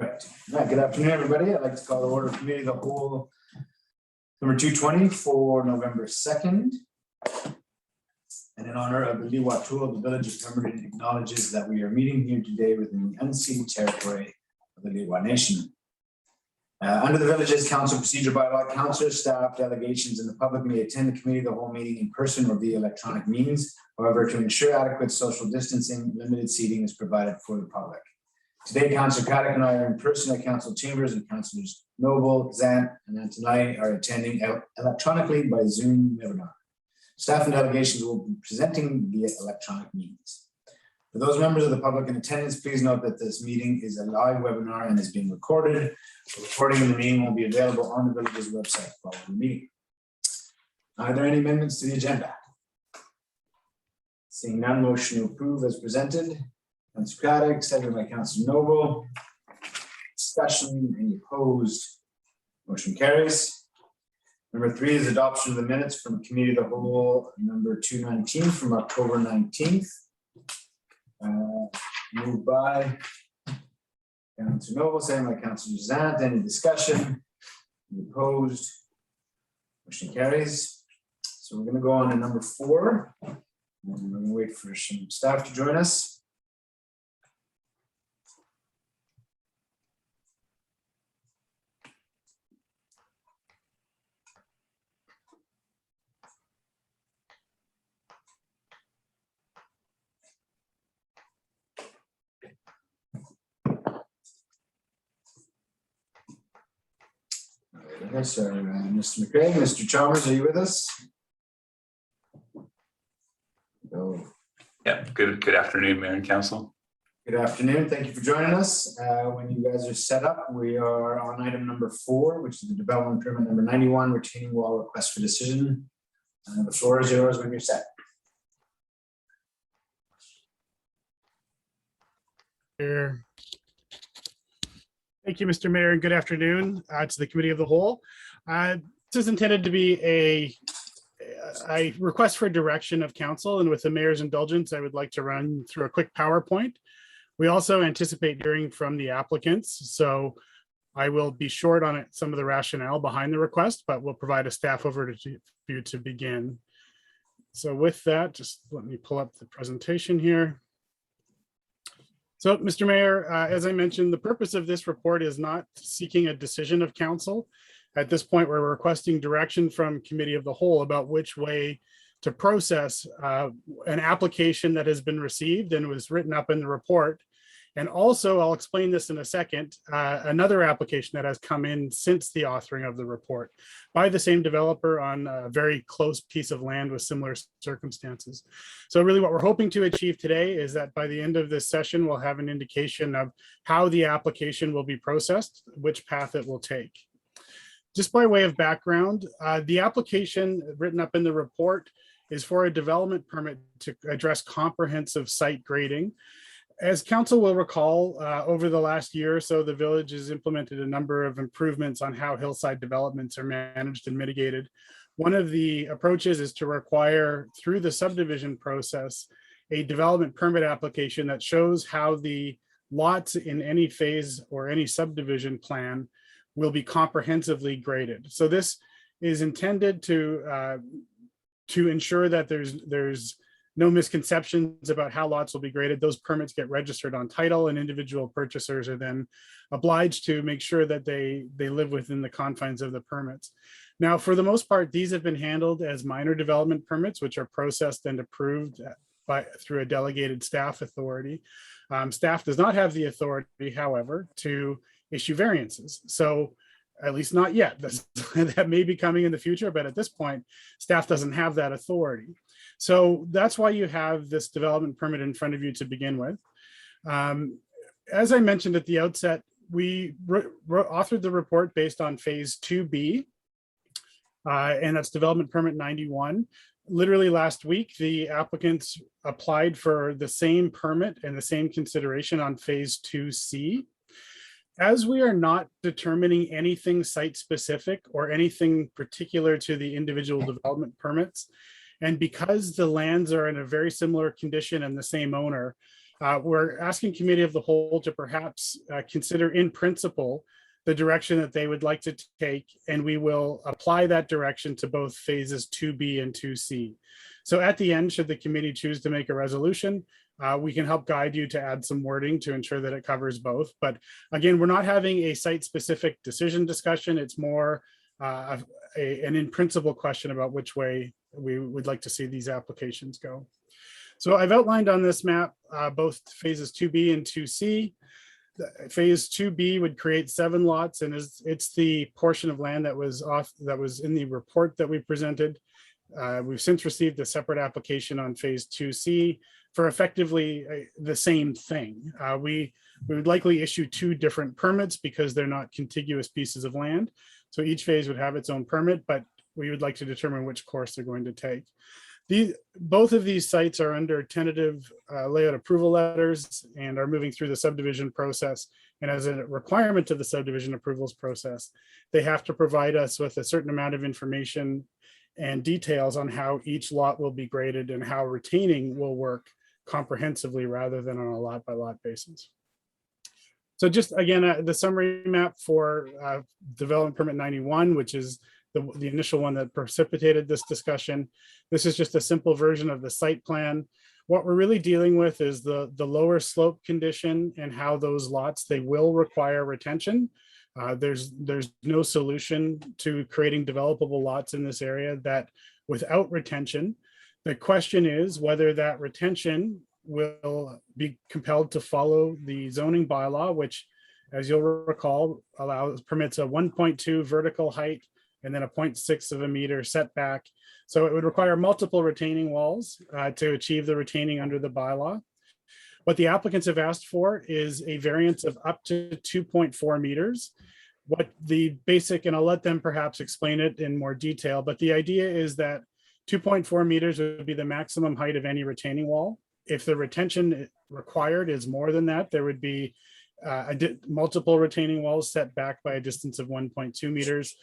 Right. Good afternoon, everybody. I'd like to call the order committee of the whole number 220 for November 2nd. And in honor of the Liwatul, the village of Pemberton acknowledges that we are meeting here today within the unceded territory of the Liwa Nation. Under the village's council procedure bylaw, councilors, staff, delegations, and the public may attend the committee of the whole meeting in person or via electronic means. However, to ensure adequate social distancing, limited seating is provided for the public. Today, Councillor Caddick and I are in person at council chambers, and Councillors Noble, Zant, and Antonelli are attending electronically by Zoom webinar. Staff and delegations will be presenting via electronic means. For those members of the public in attendance, please note that this meeting is a live webinar and is being recorded. The recording of the meeting will be available on the village's website following the meeting. Are there any amendments to the agenda? Seeing none, motion to approve as presented. Councillor Caddick, seconded by Councillor Noble. Discussion, any opposed? Motion carries. Number 3 is adoption of the minutes from committee of the whole number 219 from October 19th. Moved by Councillor Noble, seconded by Councillor Zant. Any discussion? Any opposed? Motion carries. So we're going to go on to number 4. And we're going to wait for some staff to join us. Yes, sir. Mr. McCraig, Mr. Chalmers, are you with us? No. Yeah, good afternoon, Mayor and Council. Good afternoon. Thank you for joining us. When you guys are set up, we are on item number 4, which is the development permit number 91, retaining wall request for decision. The floor is yours when you're set. Here. Thank you, Mr. Mayor, and good afternoon to the Committee of the Whole. This is intended to be a request for direction of council, and with the mayor's indulgence, I would like to run through a quick PowerPoint. We also anticipate hearing from the applicants, so I will be short on some of the rationale behind the request, but we'll provide a staff overview to begin. So with that, just let me pull up the presentation here. So, Mr. Mayor, as I mentioned, the purpose of this report is not seeking a decision of council. At this point, we're requesting direction from Committee of the Whole about which way to process an application that has been received and was written up in the report. And also, I'll explain this in a second, another application that has come in since the authoring of the report by the same developer on a very close piece of land with similar circumstances. So really what we're hoping to achieve today is that by the end of this session, we'll have an indication of how the application will be processed, which path it will take. Just by way of background, the application written up in the report is for a development permit to address comprehensive site grading. As council will recall, over the last year or so, the village has implemented a number of improvements on how hillside developments are managed and mitigated. One of the approaches is to require, through the subdivision process, a development permit application that shows how the lots in any phase or any subdivision plan will be comprehensively graded. So this is intended to ensure that there's no misconceptions about how lots will be graded. Those permits get registered on title, and individual purchasers are then obliged to make sure that they live within the confines of the permits. Now, for the most part, these have been handled as minor development permits, which are processed and approved through a delegated staff authority. Staff does not have the authority, however, to issue variances. So at least not yet. That may be coming in the future, but at this point, staff doesn't have that authority. So that's why you have this development permit in front of you to begin with. As I mentioned at the outset, we authored the report based on phase 2B, and that's development permit 91. Literally last week, the applicants applied for the same permit and the same consideration on phase 2C. As we are not determining anything site specific or anything particular to the individual development permits, and because the lands are in a very similar condition and the same owner, We're asking committee of the whole to perhaps consider in principle the direction that they would like to take, and we will apply that direction to both phases 2B and 2C. So at the end, should the committee choose to make a resolution, we can help guide you to add some wording to ensure that it covers both. But again, we're not having a site-specific decision discussion. It's more an in principle question about which way we would like to see these applications go. So I've outlined on this map both phases 2B and 2C. Phase 2B would create 7 lots, and it's the portion of land that was in the report that we presented. We've since received a separate application on phase 2C for effectively the same thing. We would likely issue 2 different permits because they're not contiguous pieces of land. So each phase would have its own permit, but we would like to determine which course they're going to take. Both of these sites are under tentative layout approval letters and are moving through the subdivision process. And as a requirement of the subdivision approvals process, they have to provide us with a certain amount of information and details on how each lot will be graded and how retaining will work comprehensively rather than on a lot by lot basis. So just again, the summary map for development permit 91, which is the initial one that precipitated this discussion. This is just a simple version of the site plan. What we're really dealing with is the lower slope condition and how those lots, they will require retention. There's no solution to creating developable lots in this area that without retention. The question is whether that retention will be compelled to follow the zoning bylaw, which, as you'll recall, permits a 1.2 vertical height and then a 0.6 of a meter setback. So it would require multiple retaining walls to achieve the retaining under the bylaw. What the applicants have asked for is a variance of up to 2.4 meters. What the basic, and I'll let them perhaps explain it in more detail, but the idea is that 2.4 meters would be the maximum height of any retaining wall. If the retention required is more than that, there would be multiple retaining walls set back by a distance of 1.2 meters.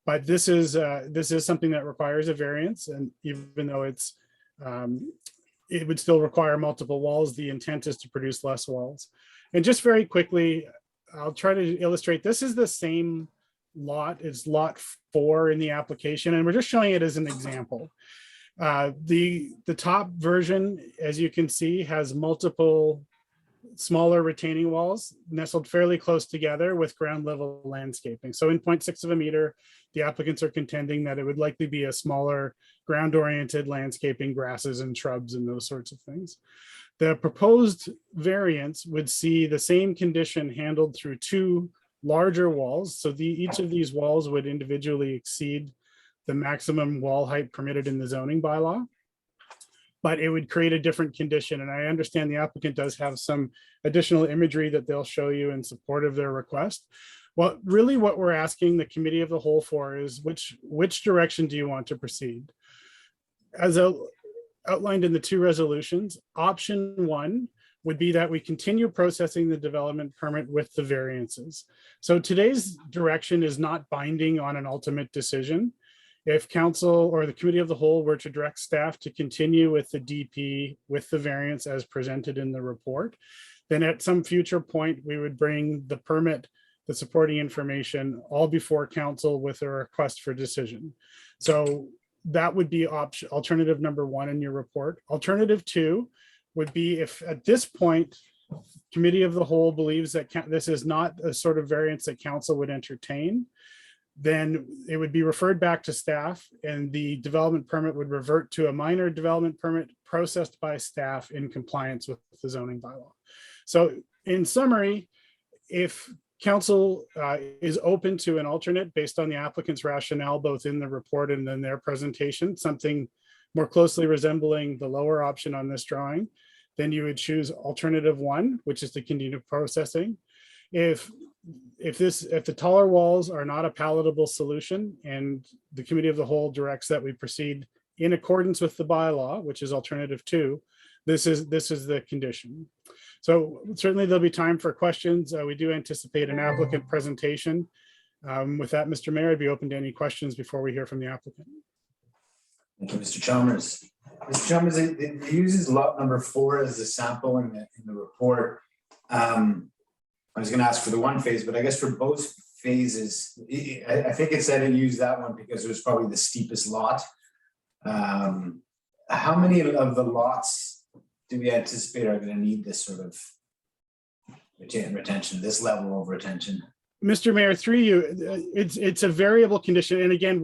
But this is something that requires a variance, and even though it would still require multiple walls, the intent is to produce less walls. And just very quickly, I'll try to illustrate. This is the same lot. It's lot 4 in the application, and we're just showing it as an example. The top version, as you can see, has multiple smaller retaining walls nestled fairly close together with ground level landscaping. So in 0.6 of a meter, the applicants are contending that it would likely be a smaller ground oriented landscaping, grasses and shrubs and those sorts of things. The proposed variance would see the same condition handled through 2 larger walls. So each of these walls would individually exceed the maximum wall height permitted in the zoning bylaw, but it would create a different condition. And I understand the applicant does have some additional imagery that they'll show you in support of their request. Well, really what we're asking the committee of the whole for is which direction do you want to proceed? As outlined in the 2 resolutions, option 1 would be that we continue processing the development permit with the variances. So today's direction is not binding on an ultimate decision. If council or the committee of the whole were to direct staff to continue with the DP with the variance as presented in the report, then at some future point, we would bring the permit, the supporting information all before council with a request for decision. So that would be alternative number 1 in your report. Alternative 2 would be if at this point, committee of the whole believes that this is not a sort of variance that council would entertain, then it would be referred back to staff and the development permit would revert to a minor development permit processed by staff in compliance with the zoning bylaw. So in summary, if council is open to an alternate based on the applicant's rationale, both in the report and in their presentation, something more closely resembling the lower option on this drawing, then you would choose alternative 1, which is to continue processing. If the taller walls are not a palatable solution and the committee of the whole directs that we proceed in accordance with the bylaw, which is alternative 2, this is the condition. So certainly there'll be time for questions. We do anticipate an applicant presentation. With that, Mr. Mayor, I'd be open to any questions before we hear from the applicant. Thank you, Mr. Chalmers. Mr. Chalmers, it uses lot number 4 as a sample in the report. I was gonna ask for the one phase, but I guess for both phases, I think it said it used that one because it was probably the steepest lot. How many of the lots do we anticipate are gonna need this sort of retention, this level of retention? Mr. Mayor, through you, it's a variable condition. And again,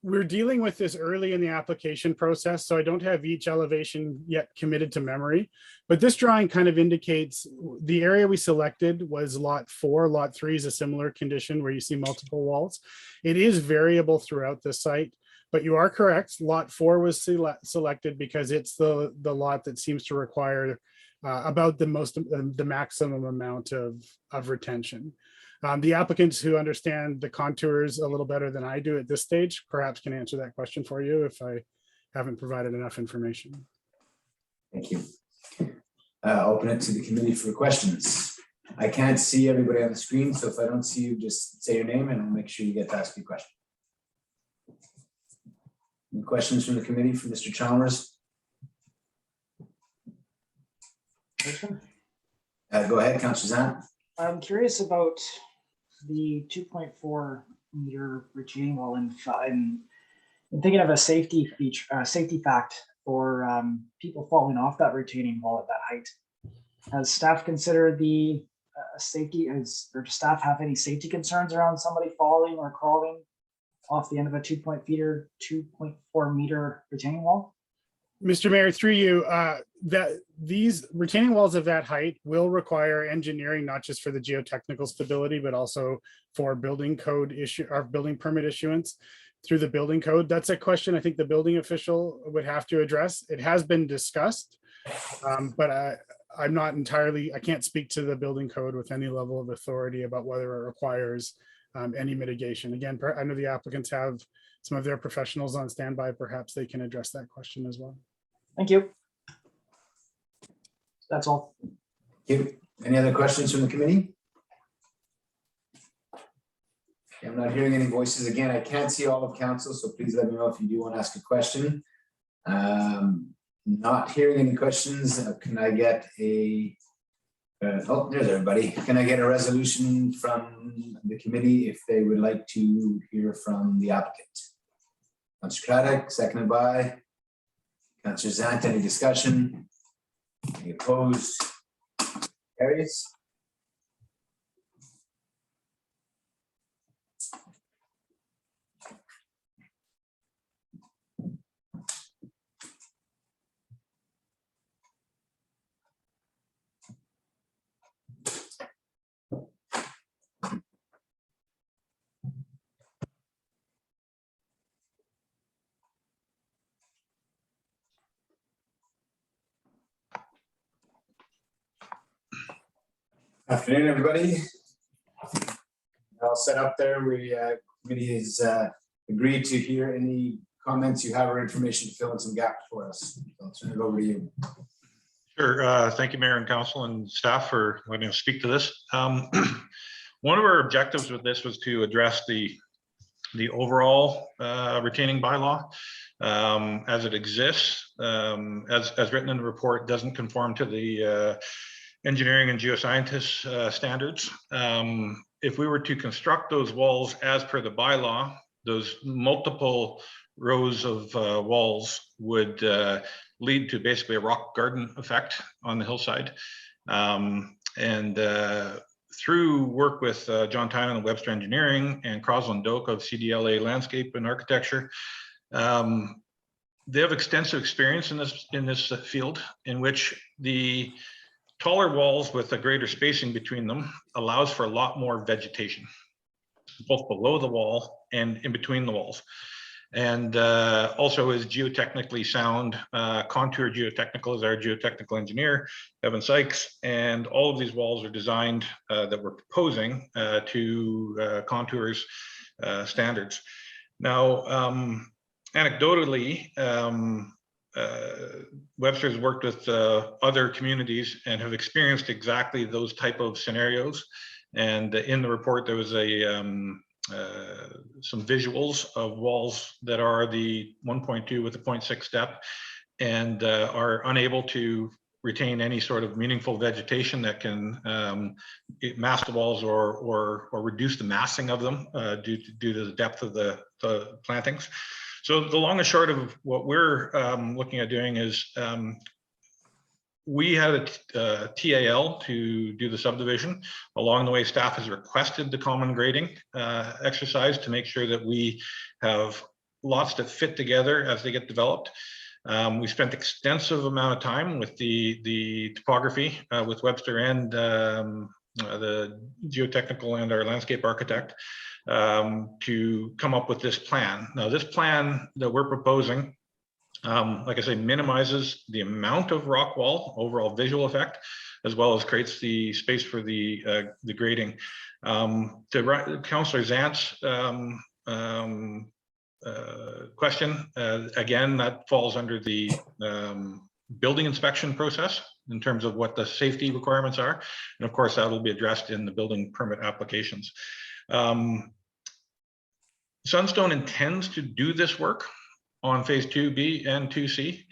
we're dealing with this early in the application process, so I don't have each elevation yet committed to memory. But this drawing kind of indicates the area we selected was lot 4. Lot 3 is a similar condition where you see multiple walls. It is variable throughout the site, but you are correct. Lot 4 was selected because it's the lot that seems to require about the maximum amount of retention. The applicants who understand the contours a little better than I do at this stage perhaps can answer that question for you if I haven't provided enough information. Thank you. Open it to the committee for questions. I can't see everybody on the screen, so if I don't see you, just say your name and I'll make sure you get to ask your question. Any questions from the committee for Mr. Chalmers? Go ahead, Councillor Zant. I'm curious about the 2.4 meter retaining wall, and I'm thinking of a safety feature, safety fact for people falling off that retaining wall at that height. Has staff considered the safety? Or does staff have any safety concerns around somebody falling or crawling off the end of a 2.4 meter retaining wall? Mr. Mayor, through you, that these retaining walls of that height will require engineering, not just for the geotechnical stability, but also for building code issue or building permit issuance through the building code. That's a question I think the building official would have to address. It has been discussed, but I'm not entirely, I can't speak to the building code with any level of authority about whether it requires any mitigation. Again, I know the applicants have some of their professionals on standby. Perhaps they can address that question as well. Thank you. That's all. Thank you. Any other questions from the committee? I'm not hearing any voices. Again, I can't see all of council, so please let me know if you do want to ask a question. Not hearing any questions. Can I get a oh, there's everybody. Can I get a resolution from the committee if they would like to hear from the applicant? Councillor Craddock, seconded by Councillor Zant. Any discussion? Any opposed? Carries. Afternoon, everybody. All set up there. We committee has agreed to hear any comments you have or information to fill in some gaps for us. I'll turn it over to you. Sure. Thank you, Mayor and Council and staff for letting us speak to this. One of our objectives with this was to address the overall retaining bylaw as it exists. As written in the report, doesn't conform to the engineering and geoscientists standards. If we were to construct those walls as per the bylaw, those multiple rows of walls would lead to basically a rock garden effect on the hillside. Through work with John Tynan and Webster Engineering and Crosland Doak of CDLA Landscape and Architecture, they have extensive experience in this field, in which the taller walls with a greater spacing between them allows for a lot more vegetation, both below the wall and in between the walls. And also is geotechnically sound. Contour Geotechnical is our geotechnical engineer, Evan Sykes, and all of these walls are designed that we're proposing to Contour's standards. Now, anecdotally, Webster's worked with other communities and have experienced exactly those type of scenarios. And in the report, there was a some visuals of walls that are the 1.2 with the 0.6 step and are unable to retain any sort of meaningful vegetation that can mask the walls or reduce the massing of them due to the depth of the plantings. So the long and short of what we're looking at doing is we had a TAL to do the subdivision. Along the way, staff has requested the common grading exercise to make sure that we have lots that fit together as they get developed. We spent extensive amount of time with the topography with Webster and the geotechnical and our landscape architect to come up with this plan. Now, this plan that we're proposing, like I say, minimizes the amount of rock wall, overall visual effect, as well as creates the space for the grading. To Councillor Zant's question, again, that falls under the building inspection process in terms of what the safety requirements are. And of course, that will be addressed in the building permit applications. Sunstone intends to do this work on phase 2B and 2C.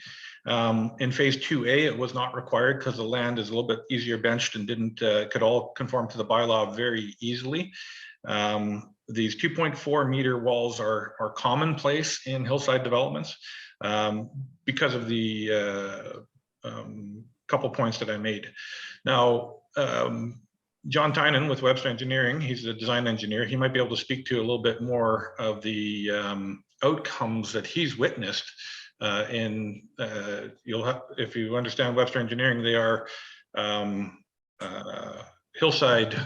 In phase 2A, it was not required because the land is a little bit easier benched and could all conform to the bylaw very easily. These 2.4 meter walls are commonplace in hillside developments because of the couple points that I made. Now, John Tynan with Webster Engineering, he's a design engineer. He might be able to speak to a little bit more of the outcomes that he's witnessed you'll have, if you understand Webster Engineering, they are hillside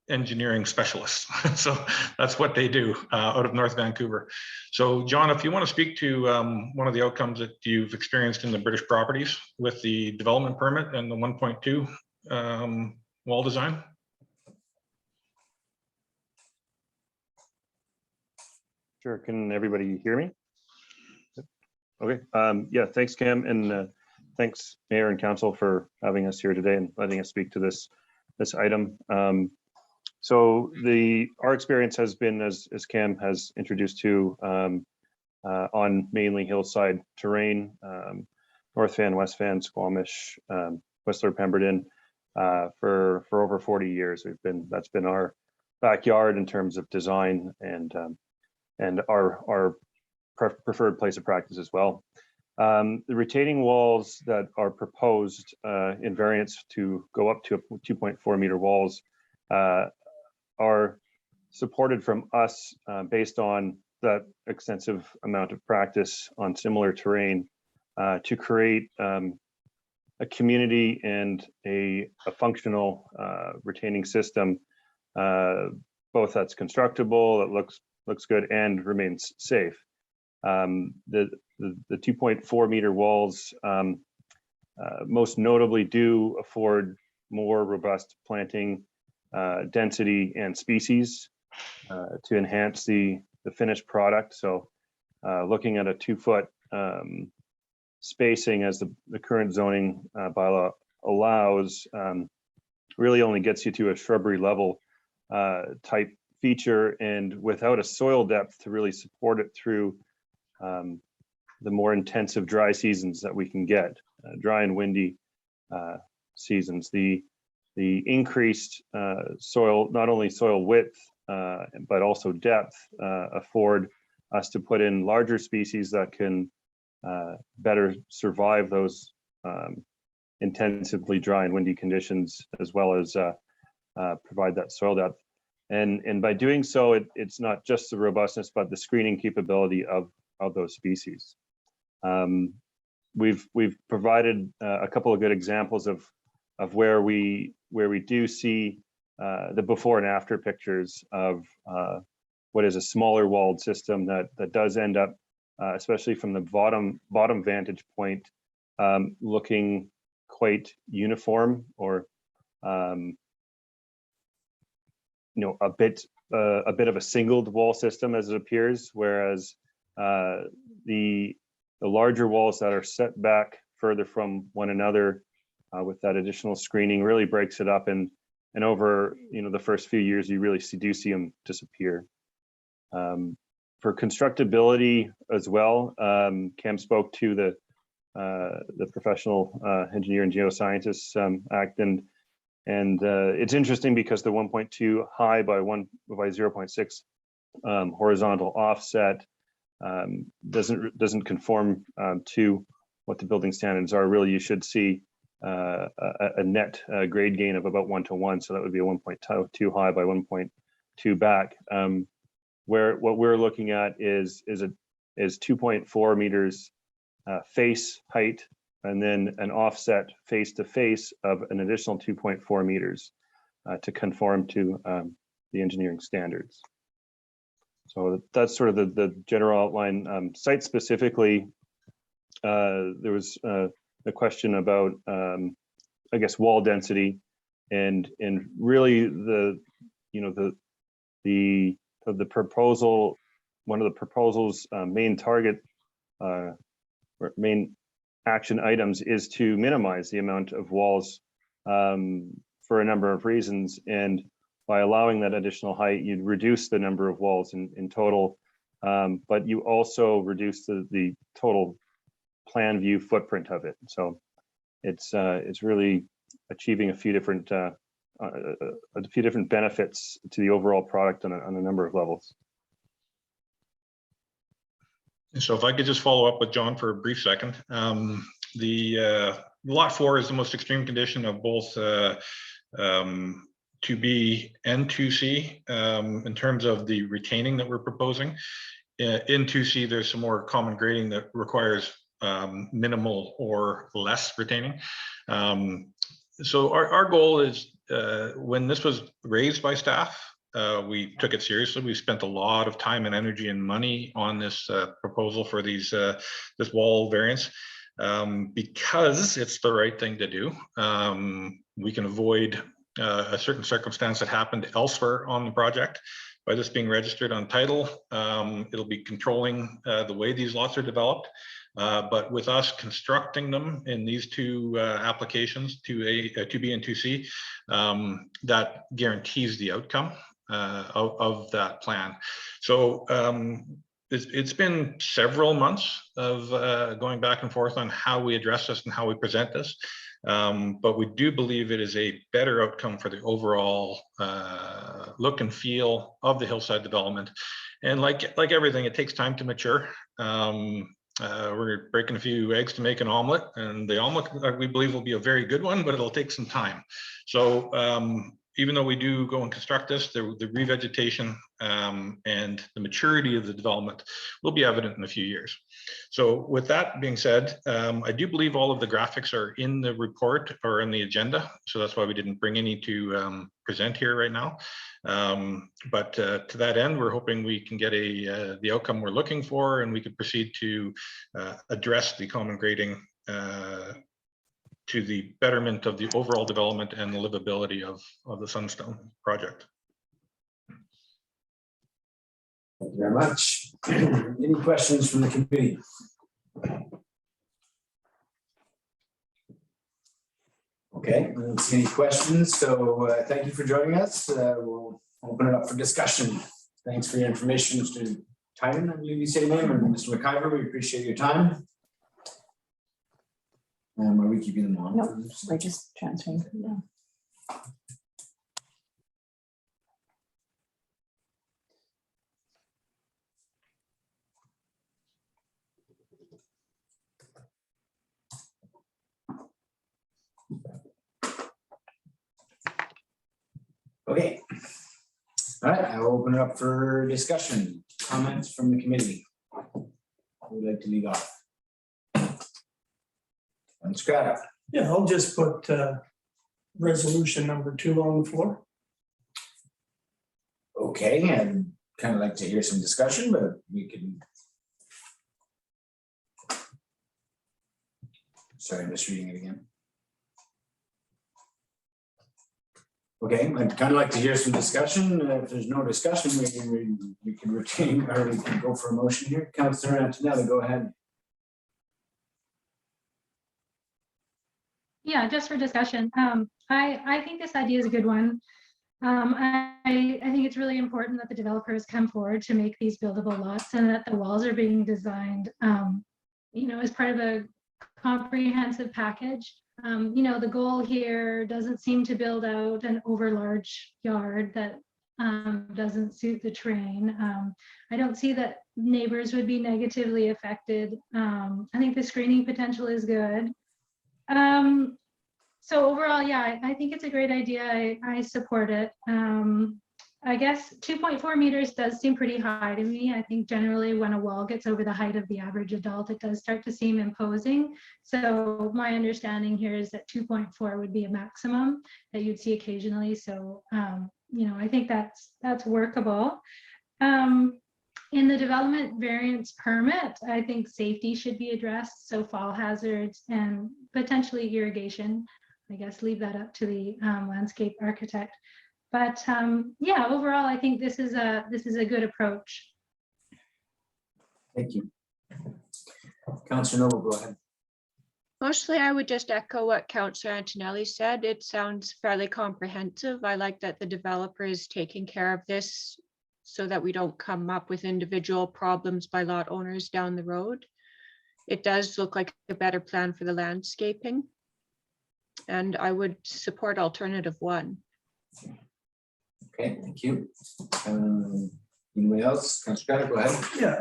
engineering specialists. So that's what they do out of North Vancouver. So John, if you want to speak to one of the outcomes that you've experienced in the British properties with the development permit and the 1.2 wall design. Sure. Can everybody hear me? Okay. Yeah, thanks, Cam, and thanks, Mayor and Council, for having us here today and letting us speak to this item. So our experience has been, as Cam has introduced to, on mainly hillside terrain, North Van, West Van, Squamish, Whistler, Pemberton, for over 40 years. That's been our backyard in terms of design and our preferred place of practice as well. The retaining walls that are proposed in variants to go up to 2.4 meter walls are supported from us based on that extensive amount of practice on similar terrain to create a community and a functional retaining system, both that's constructible, that looks good and remains safe. The 2.4 meter walls most notably do afford more robust planting density and species to enhance the finished product. So looking at a 2-foot spacing as the current zoning bylaw allows really only gets you to a shrubbery level type feature, and without a soil depth to really support it through the more intensive dry seasons that we can get, dry and windy seasons. The increased soil, not only soil width, but also depth, afford us to put in larger species that can better survive those intensively dry and windy conditions, as well as provide that soil depth. And by doing so, it's not just the robustness, but the screening capability of those species. We've provided a couple of good examples of where we do see the before and after pictures of what is a smaller walled system that does end up, especially from the bottom vantage point, looking quite uniform, or a bit of a singled wall system as it appears, whereas the larger walls that are set back further from one another with that additional screening really breaks it up, and over the first few years you really do see them disappear. For constructability as well, Cam spoke to the Professional Engineer and Geoscientists Act, and it's interesting because the 1.2 high by 0.6 horizontal offset doesn't conform to what the building standards are. Really, you should see a net grade gain of about 1-to-1, so that would be a 1.2 high by 1.2 back. Where what we're looking at is 2.4 meters face height, and then an offset face to face of an additional 2.4 meters to conform to the engineering standards. So that's sort of the general outline. Site specifically, there was a question about, I guess, wall density, and really the proposal, one of the proposal's main target, or main action items is to minimize the amount of walls for a number of reasons. And by allowing that additional height, you'd reduce the number of walls in total, but you also reduce the total plan view footprint of it. So it's really achieving a few different benefits to the overall product on a number of levels. So if I could just follow up with John for a brief second. The lot 4 is the most extreme condition of both 2B and 2C in terms of the retaining that we're proposing. In 2C, there's some more common grading that requires minimal or less retaining. So our goal is, when this was raised by staff, we took it seriously. We spent a lot of time and energy and money on this proposal for these this wall variance, because it's the right thing to do. We can avoid a certain circumstance that happened elsewhere on the project by this being registered on title. It'll be controlling the way these lots are developed. But with us constructing them in these two applications, 2B and 2C, that guarantees the outcome of that plan. So it's been several months of going back and forth on how we address this and how we present this. But we do believe it is a better outcome for the overall look and feel of the hillside development. And like everything, it takes time to mature. We're breaking a few eggs to make an omelet, and the omelet we believe will be a very good one, but it'll take some time. So even though we do go and construct this, the revegetation and the maturity of the development will be evident in a few years. So with that being said, I do believe all of the graphics are in the report or in the agenda. So that's why we didn't bring any to present here right now. But to that end, we're hoping we can get the outcome we're looking for, and we can proceed to address the common grading to the betterment of the overall development and the livability of the Sunstone project. Thank you very much. Any questions from the committee? Okay, I don't see any questions, so thank you for joining us. We'll open it up for discussion. Thanks for your information, Mr. Tynan, I believe you say your name, and Mr. McIver, we appreciate your time. Are we keeping them on? No, we're just transferring them down. Okay. All right, I will open it up for discussion. Comments from the committee. Who would like to lead off? Scrata. Yeah, I'll just put resolution number 2 on the floor. Okay, I'd kind of like to hear some discussion, but we can. Sorry, I'm just reading it again. Okay, I'd kind of like to hear some discussion. If there's no discussion, we can retain, or we can go for a motion here. Councillor Antonelli, go ahead. Yeah, just for discussion. I think this idea is a good one. I think it's really important that the developers come forward to make these buildable lots and that the walls are being designed, as part of a comprehensive package. The goal here doesn't seem to build out an over large yard that doesn't suit the terrain. I don't see that neighbors would be negatively affected. I think the screening potential is good. So overall, yeah, I think it's a great idea. I support it. I guess 2.4 meters does seem pretty high to me. I think generally when a wall gets over the height of the average adult, it does start to seem imposing. So my understanding here is that 2.4 would be a maximum that you'd see occasionally. So, I think that's workable. In the development variance permit, I think safety should be addressed. So fall hazards and potentially irrigation. I guess leave that up to the landscape architect. But yeah, overall, I think this is a good approach. Thank you. Councillor Noble, go ahead. Mostly, I would just echo what Councillor Antonelli said. It sounds fairly comprehensive. I like that the developer is taking care of this so that we don't come up with individual problems by lot owners down the road. It does look like a better plan for the landscaping. And I would support alternative 1. Okay, thank you. Anybody else? Councillor Craddock, go ahead. Yeah,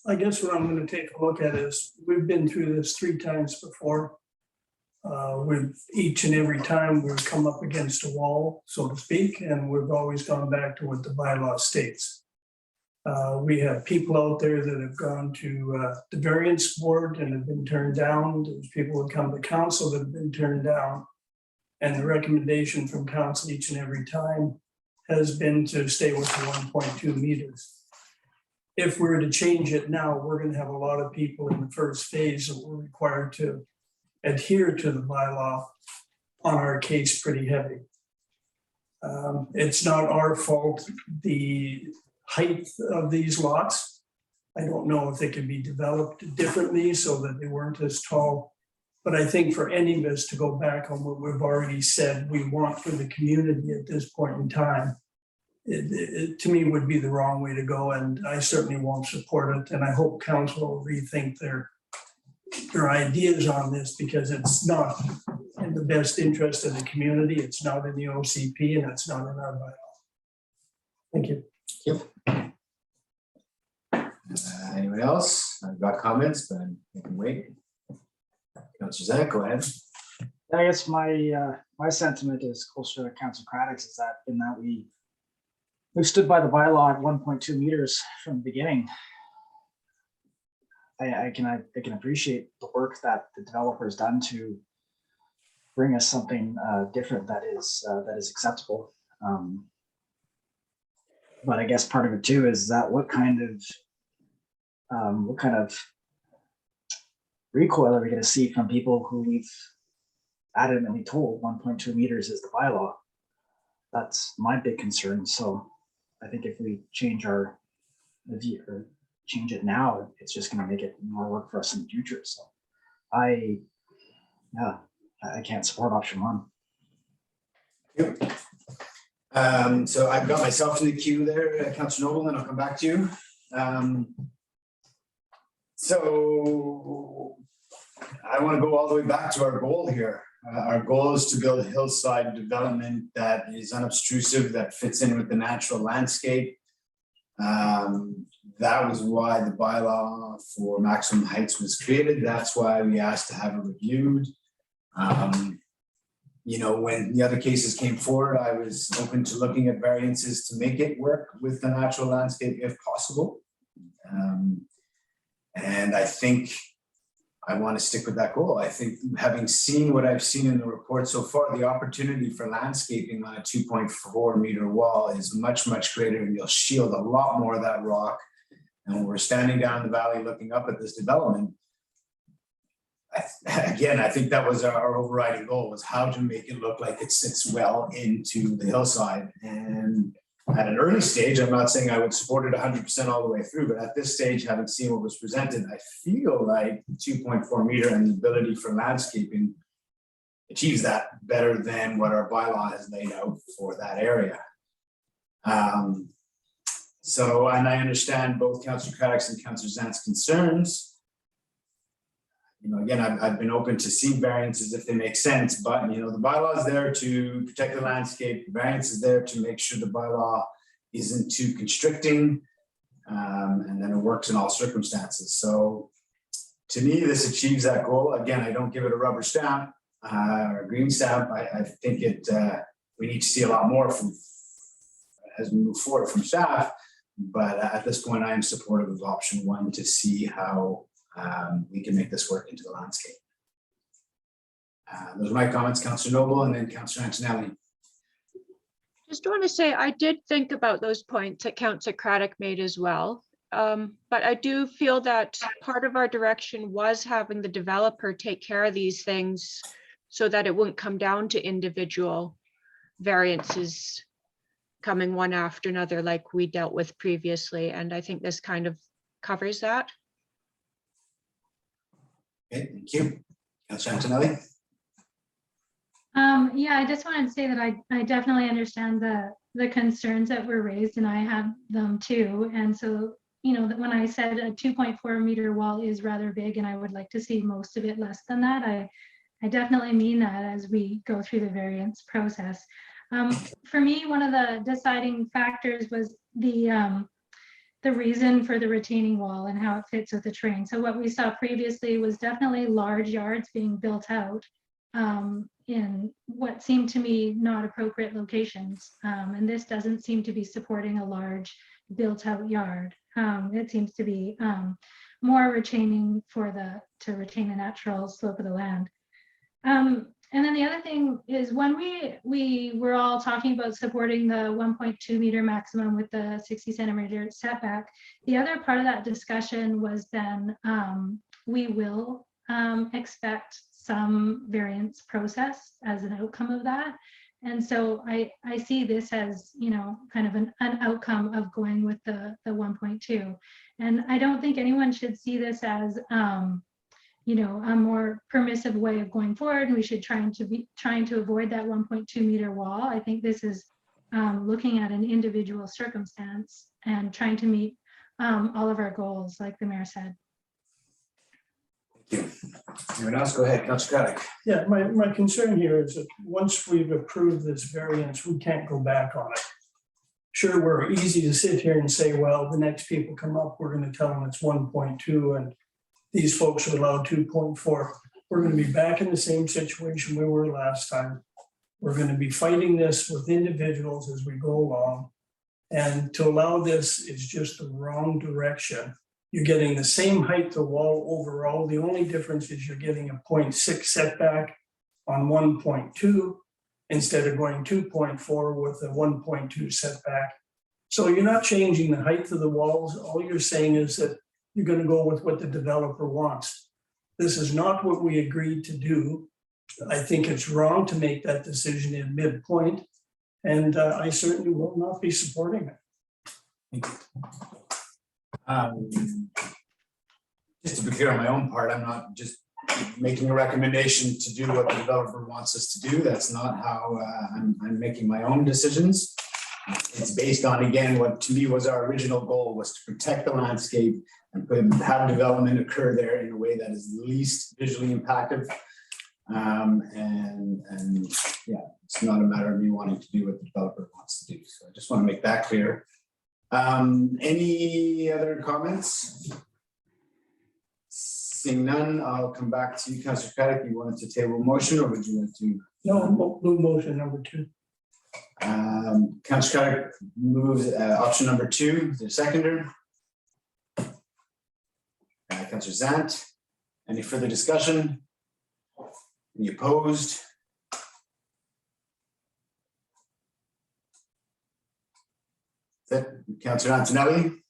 I guess what I'm gonna take a look at is, we've been through this 3 times before. With each and every time we've come up against a wall, so to speak, and we've always gone back to what the bylaw states. We have people out there that have gone to the variance board and have been turned down. There's people who come to council that have been turned down. And the recommendation from council each and every time has been to stay with the 1.2 meters. If we're to change it now, we're gonna have a lot of people in the first phase that we're required to adhere to the bylaw on our case pretty heavy. It's not our fault, the height of these lots. I don't know if they can be developed differently so that they weren't as tall. But I think for any of us to go back on what we've already said we want for the community at this point in time, it to me would be the wrong way to go, and I certainly won't support it. And I hope council will rethink their ideas on this, because it's not in the best interest of the community. It's not in the OCP, and it's not in our bylaw. Thank you. Anyone else? I've got comments, but I can wait. Councillor Zach, go ahead. I guess my sentiment is closer to Councillor Craddock's, is that in that we've stood by the bylaw at 1.2 meters from the beginning. I can appreciate the work that the developer has done to bring us something different that is acceptable. But I guess part of it too is that what kind of recoil are we going to see from people who we've adamantly told 1.2 meters is the bylaw? That's my big concern. So I think if we change our view or change it now, it's just going to make it more work for us in the future. So I can't support option 1. So I've got myself in the queue there, Councillor Noble, and I'll come back to you. So I want to go all the way back to our goal here. Our goal is to build a hillside development that is unobtrusive, that fits in with the natural landscape. That was why the bylaw for maximum heights was created. That's why we asked to have it reviewed. When the other cases came forward, I was open to looking at variances to make it work with the natural landscape if possible. And I think I want to stick with that goal. I think having seen what I've seen in the report so far, the opportunity for landscaping on a 2.4 meter wall is much, much greater, and you'll shield a lot more of that rock. And when we're standing down the valley looking up at this development, I think that was our overriding goal, was how to make it look like it sits well into the hillside. And at an early stage, I'm not saying I would support it 100% all the way through, but at this stage, having seen what was presented, I feel like 2.4 meter and the ability for landscaping achieves that better than what our bylaw has laid out for that area. So, and I understand both Councillor Craddock's and Councillor Zant's concerns. You know, again, I've been open to see variances if they make sense, but you know, the bylaw is there to protect the landscape. The variance is there to make sure the bylaw isn't too constricting, and then it works in all circumstances. So to me, this achieves that goal. Again, I don't give it a rubber stamp or a green stamp. I think we need to see a lot more from as we move forward from staff. But at this point, I am supportive of option 1 to see how we can make this work into the landscape. Those are my comments, Councillor Noble, and then Councillor Antonelli. Just want to say, I did think about those points that Councillor Craddock made as well. But I do feel that part of our direction was having the developer take care of these things so that it wouldn't come down to individual variances coming one after another like we dealt with previously. And I think this kind of covers that. Okay, thank you. Councillor Antonelli? Yeah, I just wanted to say that I definitely understand the concerns that were raised, and I have them too. And so, you know, that when I said a 2.4 meter wall is rather big and I would like to see most of it less than that, I definitely mean that as we go through the variance process. For me, one of the deciding factors was the reason for the retaining wall and how it fits with the terrain. So what we saw previously was definitely large yards being built out in what seemed to me not appropriate locations. And this doesn't seem to be supporting a large built out yard. It seems to be more retaining to retain the natural slope of the land. And then the other thing is when we were all talking about supporting the 1.2 meter maximum with the 60 centimeter setback, the other part of that discussion was then we will expect some variance process as an outcome of that. And so I see this as, you know, kind of an outcome of going with the 1.2. And I don't think anyone should see this as you know, a more permissive way of going forward. We should trying to avoid that 1.2 meter wall. I think this is looking at an individual circumstance and trying to meet all of our goals, like the mayor said. Thank you. Anyone else? Go ahead, Councillor Craddock. Yeah, my concern here is that once we've approved this variance, we can't go back on it. Sure, we're easy to sit here and say, well, the next people come up, we're going to tell them it's 1.2 and these folks are allowed 2.4. We're going to be back in the same situation we were last time. We're going to be fighting this with individuals as we go along. And to allow this is just the wrong direction. You're getting the same height of wall overall. The only difference is you're getting a 0.6 setback on 1.2 instead of going 2.4 with a 1.2 setback. So you're not changing the height of the walls. All you're saying is that you're going to go with what the developer wants. This is not what we agreed to do. I think it's wrong to make that decision in midpoint, and I certainly will not be supporting it. Just to be clear on my own part, I'm not just making a recommendation to do what the developer wants us to do. That's not how I'm making my own decisions. It's based on, again, what to me was our original goal, was to protect the landscape and have development occur there in a way that is least visually impactful. And yeah, it's not a matter of me wanting to do what the developer wants to do. So I just want to make that clear. Any other comments? Seeing none, I'll come back to you, Councillor Craddock. You wanted to table motion, or would you like to? No, move motion number 2. Councillor Craddock moves option number 2. Is there a seconder? Councillor Zant. Any further discussion? Any opposed? Councillor Antonelli?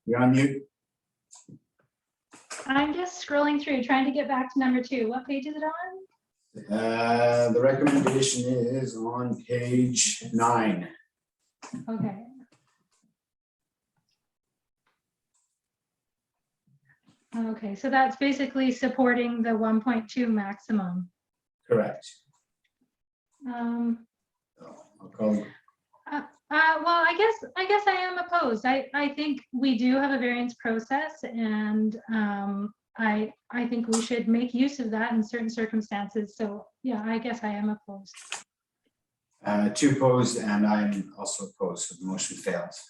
You're on mute. I'm just scrolling through, trying to get back to number 2. What page is it on? The recommendation is on page 9. Okay. Okay, so that's basically supporting the 1.2 maximum. Correct. Um, I'll call- Well, I guess I am opposed. I think we do have a variance process, and I think we should make use of that in certain circumstances. So yeah, I guess I am opposed. Two opposed, and I'm also opposed, so the motion fails.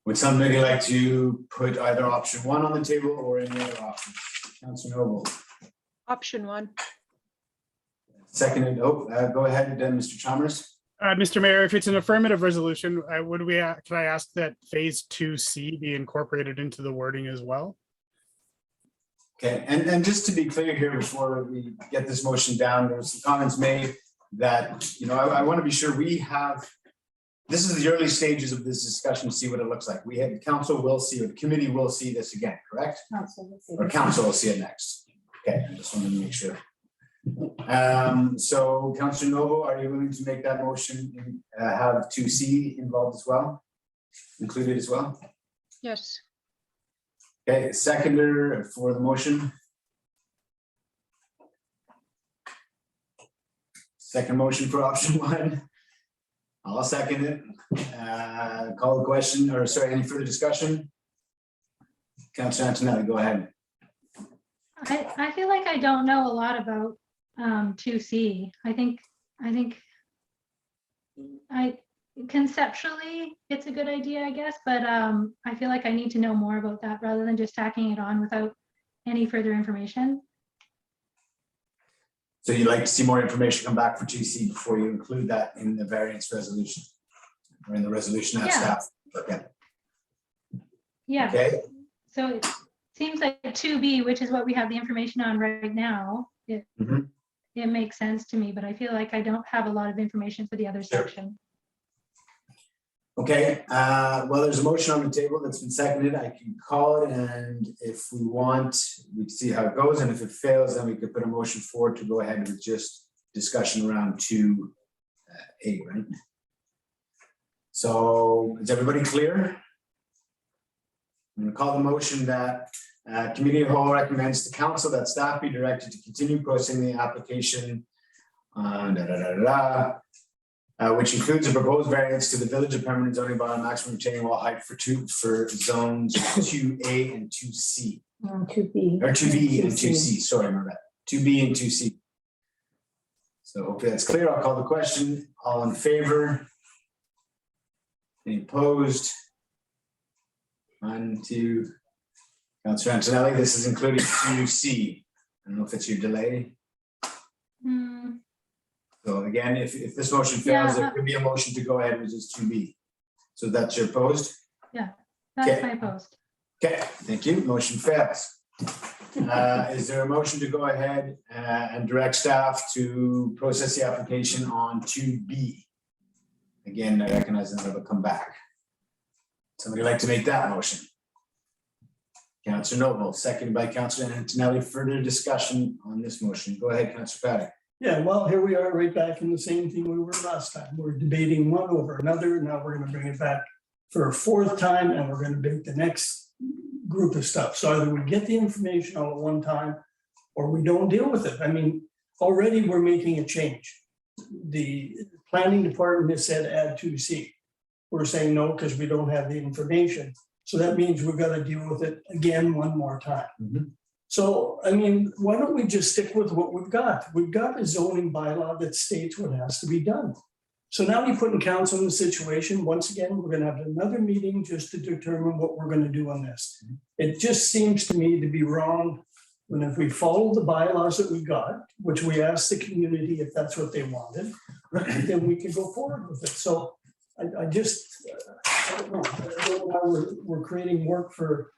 Would somebody like to put either option one on the table or any other option? Councilor Noble, Option 1. seconded. Go ahead, Mr. Chalmers. Mr. Mayor, if it's an affirmative resolution, can I ask that phase 2C be incorporated into the wording as well? Okay, and just to be clear here, before we get this motion down, there was some comments made that, you know, I want to be sure we have, this is the early stages of this discussion to see what it looks like. We have, the council will see, or the committee will see this again, correct? Or council will see it next. Okay, I just wanted to make sure. So Councilor Novo, are you willing to make that motion and have 2C involved as well? Included as well? Yes. Okay, seconder for the motion. Second motion for option one. I'll second it. Call the question, or sorry, any further discussion? Councilor Antonelli, go ahead. I feel like I don't know a lot about 2C. I think conceptually it's a good idea, I guess, but I feel like I need to know more about that rather than just tacking it on without any further information. So you'd like to see more information come back for 2C before you include that in the variance resolution? Or in the resolution as Yeah. staff? Okay. Yeah. Okay, So it seems like 2B, which is what we have the information on right now, Mhm. it makes sense to me, but I feel like I don't have a lot of information for the other Sure. section. okay, well, there's a motion on the table that's been seconded. I can call it, and if we want, we can see how it goes, and if it fails, then we could put a motion forward to go ahead with just discussion around 2A, right? So is everybody clear? I'm gonna call the motion that Committee of the Whole recommends to council that staff be directed to continue processing the application which includes a proposed variance to the Village of Pemberton zoning bylaw maximum retaining wall height for zones 2A and 2C, 2B. or 2B and 2C, sorry, my bad, 2B and 2C. So hopefully that's clear. I'll call the question. All in favor? Any opposed? 1, 2. Councilor Antonelli, this is including 2C. I don't know if it's your delay. Hmm, So again, if this motion fails, there could be a motion to go ahead with just 2B. So that's your opposed? that's Okay. my post. Okay, thank you. Motion fails. Is there a motion to go ahead and direct staff to process the application on 2B? Again, I recognize that it'll come back. Somebody like to make that motion? Councilor Noble, seconded by Councilor Antonelli. Further discussion on this motion. Go ahead, Councilor Patty. Yeah, well, here we are right back in the same thing we were last time. We're debating one over another. Now we're gonna bring it back for a fourth time, and we're gonna make the next group of stuff. So either we get the information all at one time or we don't deal with it. I mean, already we're making a change. The planning department has said add 2C. We're saying no, because we don't have the information. So that means we've got to deal with it again one more time. Mhm. So, I mean, why don't we just stick with what we've got? We've got a zoning bylaw that states what has to be done. So now you're putting council in the situation. Once again, we're gonna have another meeting just to determine what we're gonna do on this. It just seems to me to be wrong when if we follow the bylaws that we got, which we asked the community if that's what they wanted, then we can go forward with it. So I just, I don't know how we're creating work for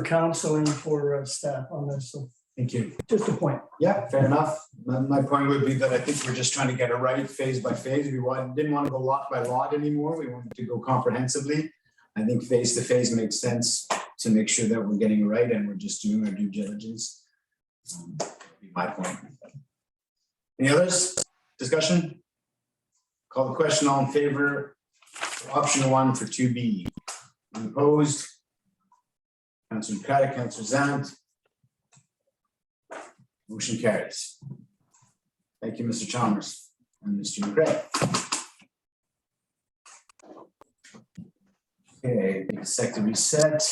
council and for staff on this. So Thank you. just a point. Yeah, fair enough. My point would be that I think we're just trying to get it right phase by phase. We didn't want to go lot by lot anymore. We wanted to go comprehensively. I think phase to phase makes sense to make sure that we're getting it right and we're just doing our due diligence. That'd be my point. Any others? Discussion? Call the question. All in favor? Option 1 for 2B. Opposed? Councillor Craddock, Councillor Zant. Motion carries. Thank you, Mr. Chalmers and Mr. McRae. Okay, take a sec to reset.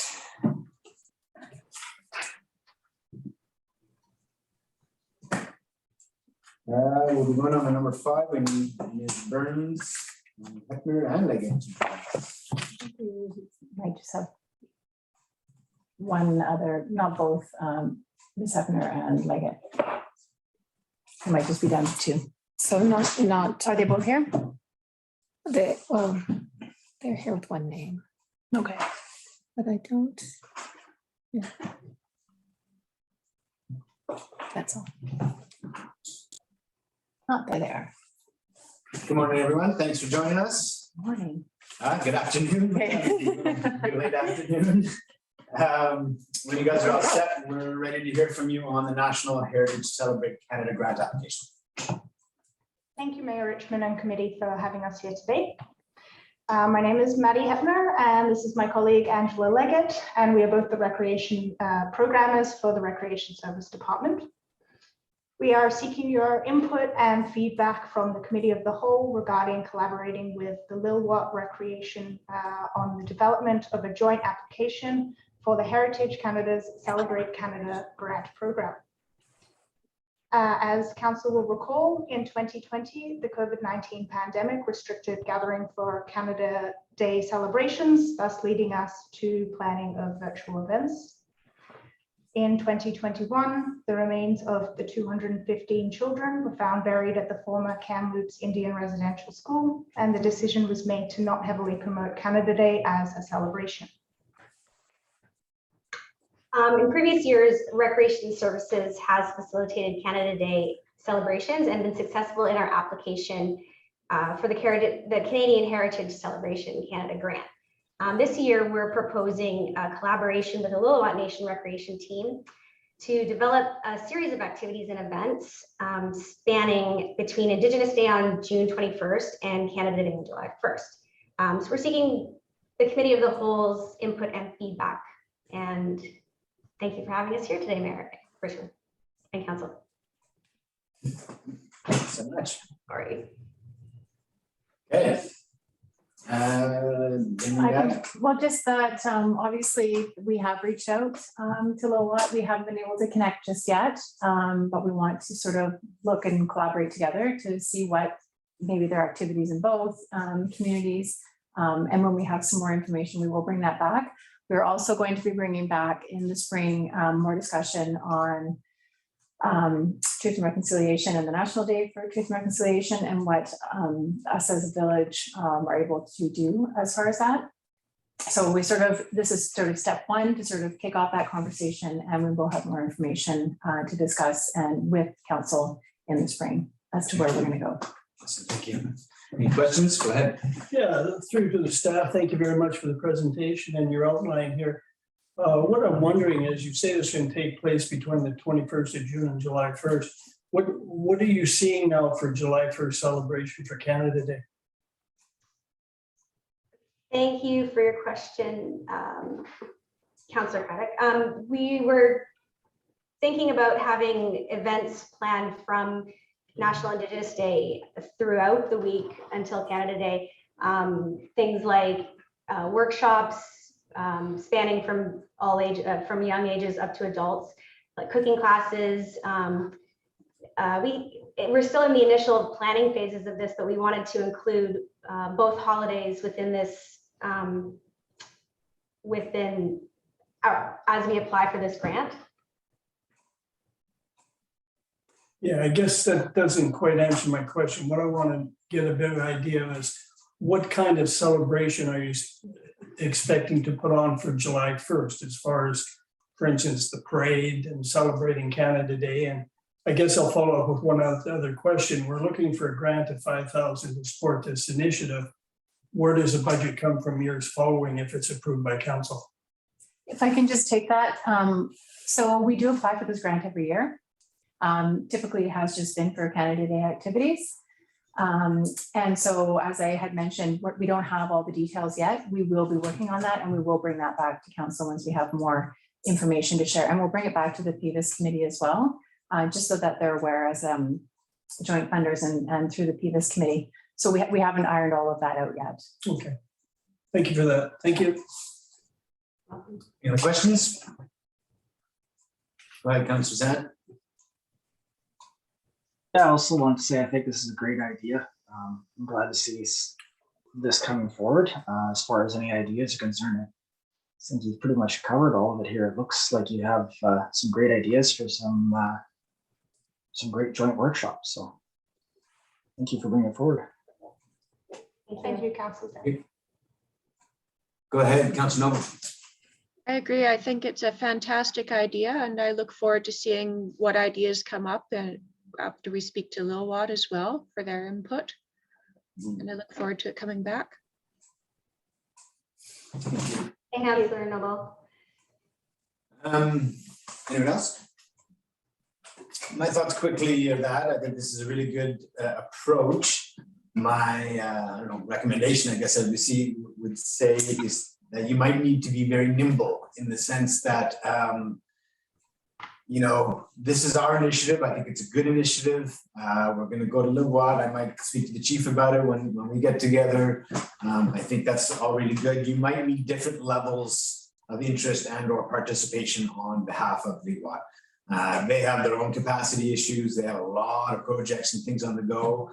We'll be going on to number 5. We need Ms. Burns, Heckner, and Leggett. Might just have one other, not both, Ms. Hefner and Leggett. It might just be down to 2. So not, Are they both here? they, well, they're here with one name, Okay. but I don't. Yeah. That's all. Not there. Good morning, everyone. Thanks for joining us. Morning. Good afternoon. Good late afternoon. When you guys are all set, we're ready to hear from you on the National Heritage Celebrate Canada grant application. Thank you, Mayor Richmond and committee for having us here today. My name is Maddie Hepner, and this is my colleague Angela Leggett, and we are both the recreation programmers for the Recreation Service Department. We are seeking your input and feedback from the Committee of the Whole regarding collaborating with the Lilwat Recreation on the development of a joint application for the Heritage Canada's Celebrate Canada grant program. As Council will recall, in 2020, the COVID-19 pandemic restricted gathering for Canada Day celebrations, thus leading us to planning of virtual events. In 2021, the remains of the 215 children were found buried at the former Kamloops Indian Residential School, and the decision was made to not heavily promote Canada Day as a celebration. In previous years, Recreation Services has facilitated Canada Day celebrations and been successful in our application for the Canadian Heritage Celebration Canada grant. This year, we're proposing a collaboration with the Lilwat Nation Recreation team to develop a series of activities and events spanning between Indigenous Day on June 21st and Canada Day on July 1st. So we're seeking the Committee of the Whole's input and feedback. And thank you for having us here today, Mayor Richmond and Council. Thank you so much. All right. Okay. Well, just that obviously we have reached out to Lilwat. We haven't been able to connect just yet, but we want to sort of look and collaborate together to see what maybe their activities in both communities. And when we have some more information, we will bring that back. We're also going to be bringing back in the spring more discussion on Truth and Reconciliation and the National Day for Truth and Reconciliation and what us as a village are able to do as far as that. So we this is sort of step 1 to sort of kick off that conversation, and we will have more information to discuss and with council in the spring as to where we're going to go. Awesome, thank you. Any questions? Go ahead. Yeah, through to the staff, thank you very much for the presentation and your outline here. What I'm wondering is, you say this can take place between the 21st of June and July 1st. What are you seeing now for July 1st celebration for Canada Day? Thank you for your question, Councillor Craddock. We were thinking about having events planned from National Indigenous Day throughout the week until Canada Day. Things like workshops spanning from all age, from young ages up to adults, like cooking classes. We're still in the initial planning phases of this, but we wanted to include both holidays within this, as we apply for this grant. Yeah, I guess that doesn't quite answer my question. What I want to get a better idea of is, what kind of celebration are you expecting to put on for July 1st, as far as, for instance, the parade and celebrating Canada Day? And I guess I'll follow up with one other question. We're looking for a grant of $5,000 to support this initiative. Where does the budget come from years following if it's approved by council? If I can just take that. So we do apply for this grant every year. Typically, it has just been for Canada Day activities. And so, as I had mentioned, we don't have all the details yet. We will be working on that, and we will bring that back to council once we have more information to share. And we'll bring it back to the PVIS committee as well, just so that they're aware as joint funders and through the PVIS committee. So we haven't ironed all of that out yet. Okay. Thank you for that. Thank you. Any other questions? Go ahead, Councilor Zant. Yeah, I also want to say I think this is a great idea. I'm glad to see this coming forward. As far as any ideas are concerned, I think you've pretty much covered all of it here. It looks like you have some great ideas for some great joint workshops. So thank you for bringing it forward. Thank you, Councillor. Go ahead, Councilor Noble. I agree. I think it's a fantastic idea, and I look forward to seeing what ideas come up and after we speak to Lilwat as well for their input. And I look forward to it coming back. Councillor Noble. Anyone else? My thoughts quickly of that. I think this is a really good approach. My I don't know, recommendation, I guess, as we see, would say is that you might need to be very nimble in the sense that you know, this is our initiative. I think it's a good initiative. We're going to go to Lilwat. I might speak to the chief about it when we get together. I think that's all really good. You might need different levels of interest and or participation on behalf of Lilwat. They have their own capacity issues. They have a lot of projects and things on the go.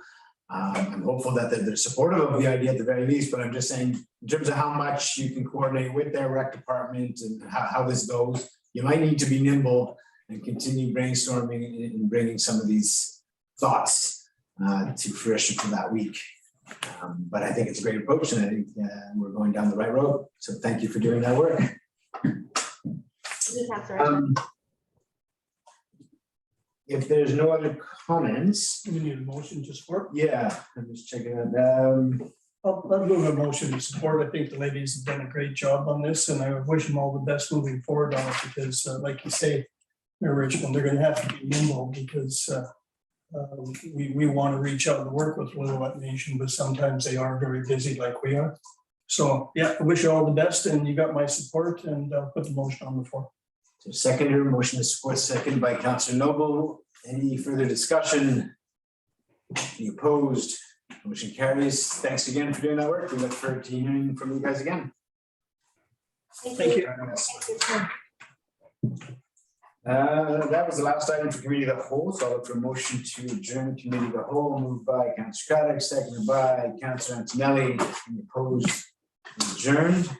I'm hopeful that they're supportive of the idea at the very least, but I'm just saying in terms of how much you can coordinate with their rec department and how this goes, you might need to be nimble and continue brainstorming and bringing some of these thoughts to fruition for that week. But I think it's a great approach, and I think we're going down the right road. So thank you for doing that work. If there's no other comments. We need a motion to support. Yeah, I'm just checking it. I'll move a motion to support. I think the ladies have done a great job on this, and I wish them all the best moving forward on it because like you say, Mayor Richmond, they're gonna have to be nimble because we want to reach out and work with Lilwat Nation, but sometimes they are very busy like we are. So yeah, I wish you all the best, and you got my support, and I'll put the motion on the floor. So seconder, motion to support, seconded by Councilor Noble. Any further discussion? Any opposed? Motion carries. Thanks again for doing that work. We look forward to hearing from you guys again. Thank you. That was the last item for committee of the whole, so I'll look for a motion to adjourn committee of the whole, moved by Councilor Craddock, seconded by Councilor Antonelli. Any opposed? Adjourned.